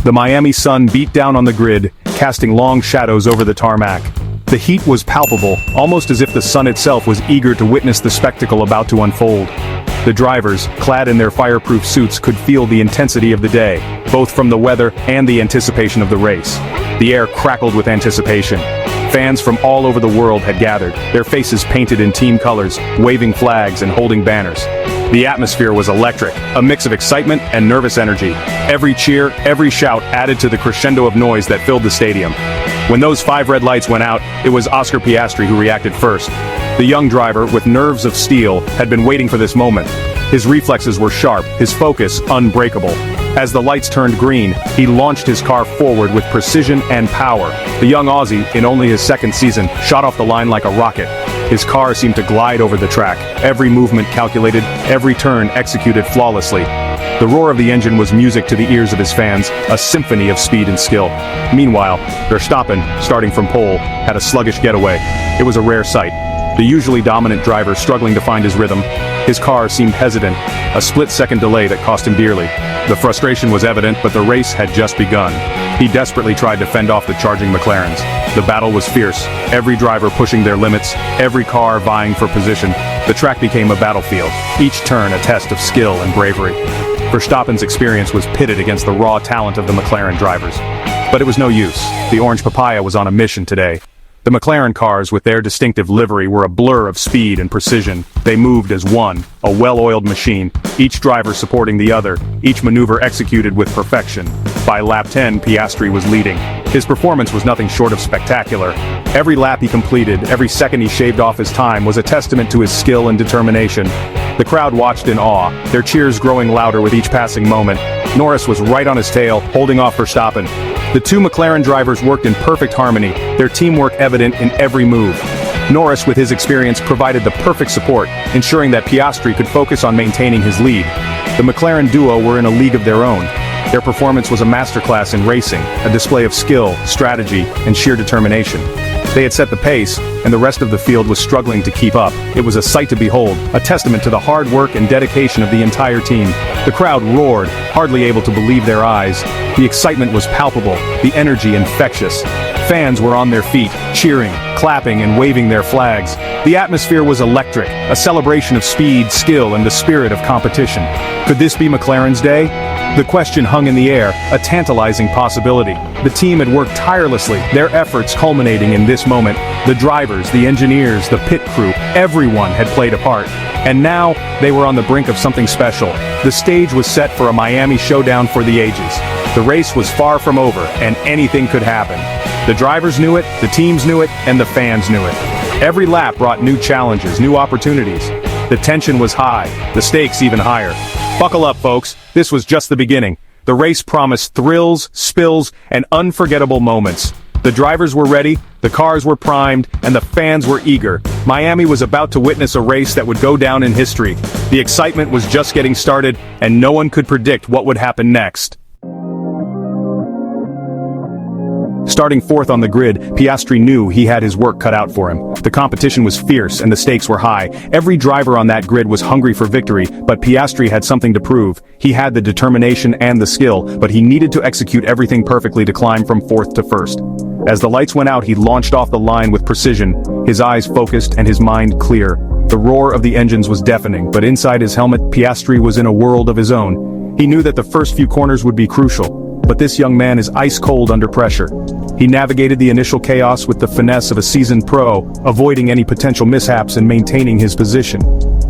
The Miami sun beat down on the grid, casting long shadows over the tarmac. The heat was palpable, almost as if the sun itself was eager to witness the spectacle about to unfold. The drivers, clad in their fireproof suits, could feel the intensity of the day, both from the weather and the anticipation of the race. The air crackled with anticipation. Fans from all over the world had gathered, their faces painted in team colors, waving flags and holding banners. The atmosphere was electric, a mix of excitement and nervous energy. Every cheer, every shout added to the crescendo of noise that filled the stadium. When those 5 red lights went out, it was Oscar Piastri who reacted first. The young driver, with nerves of steel, had been waiting for this moment. His reflexes were sharp, his focus unbreakable. As the lights turned green, he launched his car forward with precision and power. The young Aussie, in only his second season, shot off the line like a rocket. His car seemed to glide over the track, every movement calculated, every turn executed flawlessly. The roar of the engine was music to the ears of his fans, a symphony of speed and skill. Meanwhile, Verstappen, starting from pole, had a sluggish getaway. It was a rare sight. The usually dominant driver struggling to find his rhythm. His car seemed hesitant, a split-second delay that cost him dearly. The frustration was evident, but the race had just begun. He desperately tried to fend off the charging McLarens. The battle was fierce, every driver pushing their limits, every car vying for position. The track became a battlefield, each turn a test of skill and bravery. Verstappen's experience was pitted against the raw talent of the McLaren drivers. But it was no use. The orange papaya was on a mission today. The McLaren cars, with their distinctive livery, were a blur of speed and precision. They moved as one, a well-oiled machine, each driver supporting the other, each maneuver executed with perfection. By lap 10, Piastri was leading. His performance was nothing short of spectacular. Every lap he completed, every second he shaved off his time, was a testament to his skill and determination. The crowd watched in awe, their cheers growing louder with each passing moment. Norris was right on his tail, holding off Verstappen. The 2 McLaren drivers worked in perfect harmony, their teamwork evident in every move. Norris, with his experience, provided the perfect support, ensuring that Piastri could focus on maintaining his lead. The McLaren duo were in a league of their own. Their performance was a masterclass in racing, a display of skill, strategy, and sheer determination. They had set the pace, and the rest of the field was struggling to keep up. It was a sight to behold, a testament to the hard work and dedication of the entire team. The crowd roared, hardly able to believe their eyes. The excitement was palpable, the energy infectious. Fans were on their feet, cheering, clapping, and waving their flags. The atmosphere was electric, a celebration of speed, skill, and the spirit of competition. Could this be McLaren's day? The question hung in the air, a tantalizing possibility. The team had worked tirelessly, their efforts culminating in this moment. The drivers, the engineers, the pit crew, everyone had played a part. And now, they were on the brink of something special. The stage was set for a Miami showdown for the ages. The race was far from over, and anything could happen. The drivers knew it, the teams knew it, and the fans knew it. Every lap brought new challenges, new opportunities. The tension was high, the stakes even higher. Buckle up, folks, this was just the beginning. The race promised thrills, spills, and unforgettable moments. The drivers were ready, the cars were primed, and the fans were eager. Miami was about to witness a race that would go down in history. The excitement was just getting started, and no one could predict what would happen next. Starting 4th on the grid, Piastri knew he had his work cut out for him. The competition was fierce and the stakes were high. Every driver on that grid was hungry for victory, but Piastri had something to prove. He had the determination and the skill, but he needed to execute everything perfectly to climb from 4th to 1st. As the lights went out, he launched off the line with precision, his eyes focused and his mind clear. The roar of the engines was deafening, but inside his helmet, Piastri was in a world of his own. He knew that the first few corners would be crucial. But this young man is ice cold under pressure. He navigated the initial chaos with the finesse of a seasoned pro, avoiding any potential mishaps and maintaining his position.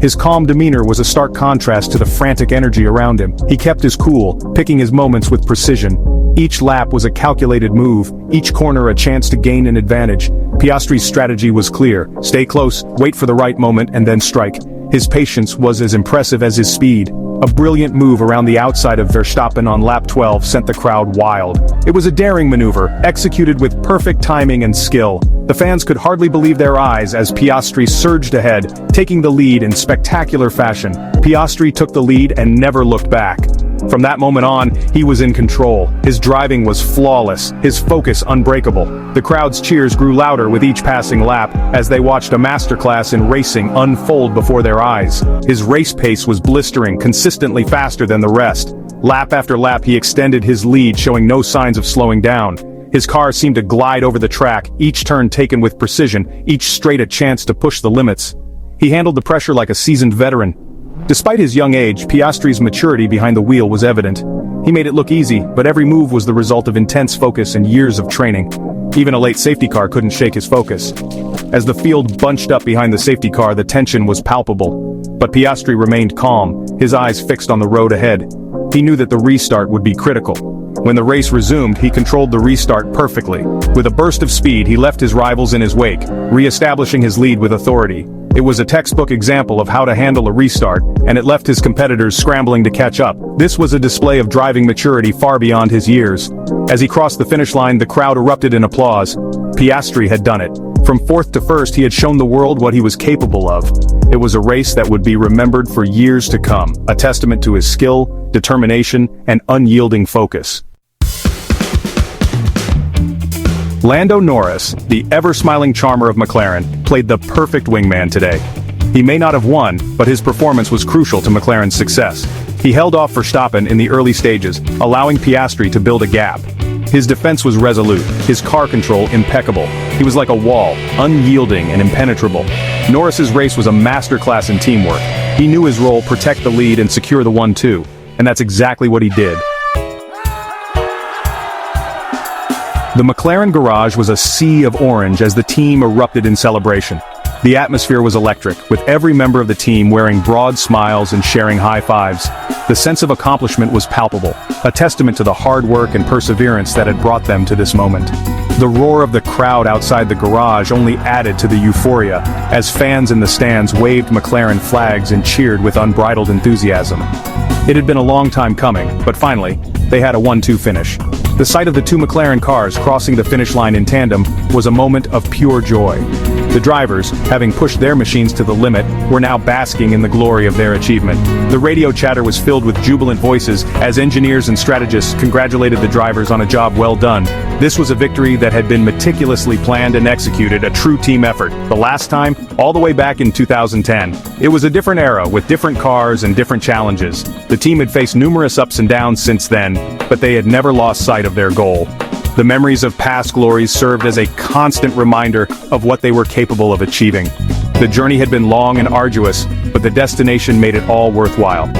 His calm demeanor was a stark contrast to the frantic energy around him. He kept his cool, picking his moments with precision. Each lap was a calculated move, each corner a chance to gain an advantage. Piastri's strategy was clear: stay close, wait for the right moment, and then strike. His patience was as impressive as his speed. A brilliant move around the outside of Verstappen on lap 12 sent the crowd wild. It was a daring maneuver, executed with perfect timing and skill. The fans could hardly believe their eyes as Piastri surged ahead, taking the lead in spectacular fashion. Piastri took the lead and never looked back. From that moment on, he was in control. His driving was flawless, his focus unbreakable. The crowd's cheers grew louder with each passing lap as they watched a masterclass in racing unfold before their eyes. His race pace was blistering, consistently faster than the rest. Lap after lap he extended his lead, showing no signs of slowing down. His car seemed to glide over the track, each turn taken with precision, each straight a chance to push the limits. He handled the pressure like a seasoned veteran. Despite his young age, Piastri's maturity behind the wheel was evident. He made it look easy, but every move was the result of intense focus and years of training. Even a late safety car couldn't shake his focus. As the field bunched up behind the safety car, the tension was palpable. But Piastri remained calm, his eyes fixed on the road ahead. He knew that the restart would be critical. When the race resumed, he controlled the restart perfectly. With a burst of speed, he left his rivals in his wake, re-establishing his lead with authority. It was a textbook example of how to handle a restart, and it left his competitors scrambling to catch up. This was a display of driving maturity far beyond his years. As he crossed the finish line, the crowd erupted in applause. Piastri had done it. From fourth to first, he had shown the world what he was capable of. It was a race that would be remembered for years to come, a testament to his skill, determination, and unyielding focus. Lando Norris, the ever-smiling charmer of McLaren, played the perfect wingman today. He may not have won, but his performance was crucial to McLaren's success. He held off Verstappen in the early stages, allowing Piastri to build a gap. His defense was resolute, his car control impeccable. He was like a wall, unyielding and impenetrable. Norris's race was a masterclass in teamwork. He knew his role: protect the lead and secure the 1-2. And that's exactly what he did. The McLaren garage was a sea of orange as the team erupted in celebration. The atmosphere was electric, with every member of the team wearing broad smiles and sharing high fives. The sense of accomplishment was palpable, a testament to the hard work and perseverance that had brought them to this moment. The roar of the crowd outside the garage only added to the euphoria, as fans in the stands waved McLaren flags and cheered with unbridled enthusiasm. It had been a long time coming, but finally, they had a 1-2 finish. The sight of the two McLaren cars crossing the finish line in tandem was a moment of pure joy. The drivers, having pushed their machines to the limit, were now basking in the glory of their achievement. The radio chatter was filled with jubilant voices as engineers and strategists congratulated the drivers on a job well done. This was a victory that had been meticulously planned and executed, a true team effort. The last time, all the way back in 2010. It was a different era with different cars and different challenges. The team had faced numerous ups and downs since then, but they had never lost sight of their goal. The memories of past glories served as a constant reminder of what they were capable of achieving. The journey had been long and arduous, but the destination made it all worthwhile.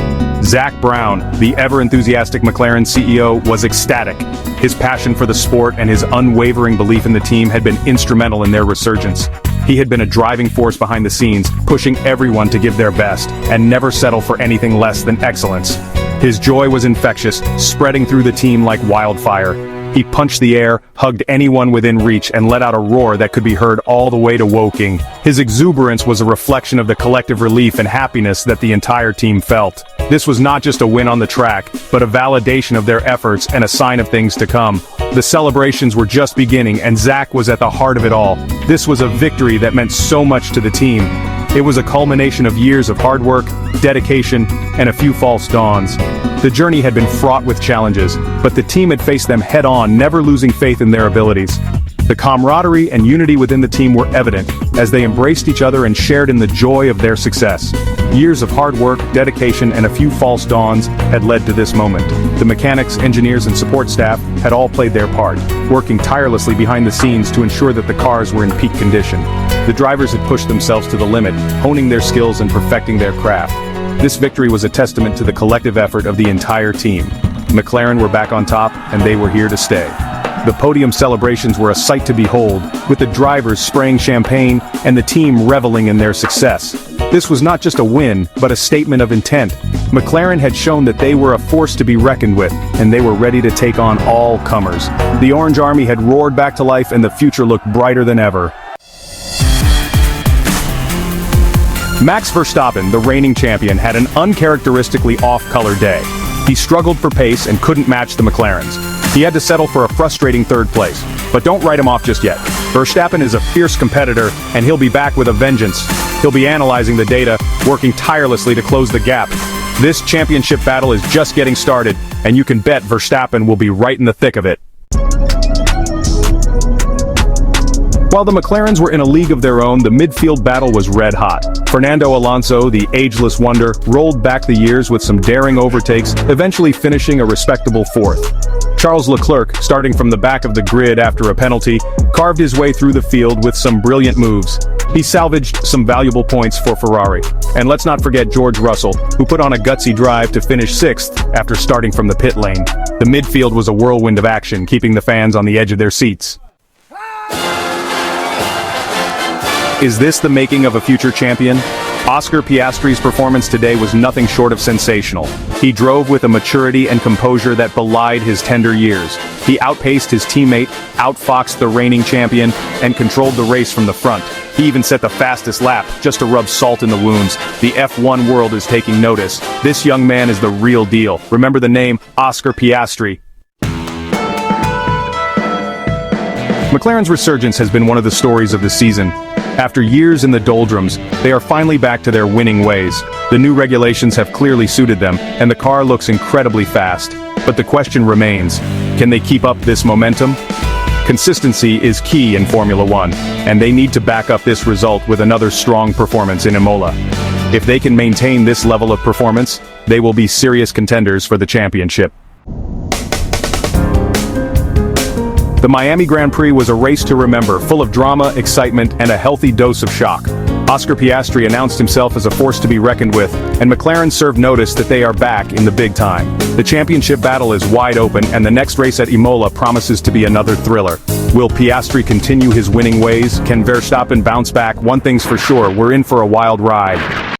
Zak Brown, the ever-enthusiastic McLaren CEO, was ecstatic. His passion for the sport and his unwavering belief in the team had been instrumental in their resurgence. He had been a driving force behind the scenes, pushing everyone to give their best, and never settle for anything less than excellence. His joy was infectious, spreading through the team like wildfire. He punched the air, hugged anyone within reach, and let out a roar that could be heard all the way to Woking. His exuberance was a reflection of the collective relief and happiness that the entire team felt. This was not just a win on the track, but a validation of their efforts and a sign of things to come. The celebrations were just beginning, and Zak was at the heart of it all. This was a victory that meant so much to the team. It was a culmination of years of hard work, dedication, and a few false dawns. The journey had been fraught with challenges, but the team had faced them head-on, never losing faith in their abilities. The camaraderie and unity within the team were evident, as they embraced each other and shared in the joy of their success. Years of hard work, dedication, and a few false dawns had led to this moment. The mechanics, engineers, and support staff had all played their part, working tirelessly behind the scenes to ensure that the cars were in peak condition. The drivers had pushed themselves to the limit, honing their skills and perfecting their craft. This victory was a testament to the collective effort of the entire team. McLaren were back on top, and they were here to stay. The podium celebrations were a sight to behold, with the drivers spraying champagne and the team reveling in their success. This was not just a win, but a statement of intent. McLaren had shown that they were a force to be reckoned with, and they were ready to take on all comers. The Orange Army had roared back to life, and the future looked brighter than ever. Max Verstappen, the reigning champion, had an uncharacteristically off-color day. He struggled for pace and couldn't match the McLarens. He had to settle for a frustrating third place. But don't write him off just yet. Verstappen is a fierce competitor, and he'll be back with a vengeance. He'll be analyzing the data, working tirelessly to close the gap. This championship battle is just getting started, and you can bet Verstappen will be right in the thick of it. While the McLarens were in a league of their own, the midfield battle was red hot. Fernando Alonso, the ageless wonder, rolled back the years with some daring overtakes, eventually finishing a respectable fourth. Charles Leclerc, starting from the back of the grid after a penalty, carved his way through the field with some brilliant moves. He salvaged some valuable points for Ferrari. And let's not forget George Russell, who put on a gutsy drive to finish sixth after starting from the pit lane. The midfield was a whirlwind of action, keeping the fans on the edge of their seats. Is this the making of a future champion? Oscar Piastri's performance today was nothing short of sensational. He drove with a maturity and composure that belied his tender years. He outpaced his teammate, outfoxed the reigning champion, and controlled the race from the front. He even set the fastest lap, just to rub salt in the wounds. The F1 world is taking notice. This young man is the real deal. Remember the name, Oscar Piastri. McLaren's resurgence has been one of the stories of the season. After years in the doldrums, they are finally back to their winning ways. The new regulations have clearly suited them, and the car looks incredibly fast. But the question remains, can they keep up this momentum? Consistency is key in Formula One, and they need to back up this result with another strong performance in Imola. If they can maintain this level of performance, they will be serious contenders for the championship. The Miami Grand Prix was a race to remember, full of drama, excitement, and a healthy dose of shock. Oscar Piastri announced himself as a force to be reckoned with, and McLaren served notice that they are back in the big time. The championship battle is wide open, and the next race at Imola promises to be another thriller. Will Piastri continue his winning ways? Can Verstappen bounce back? One thing's for sure, we're in for a wild ride.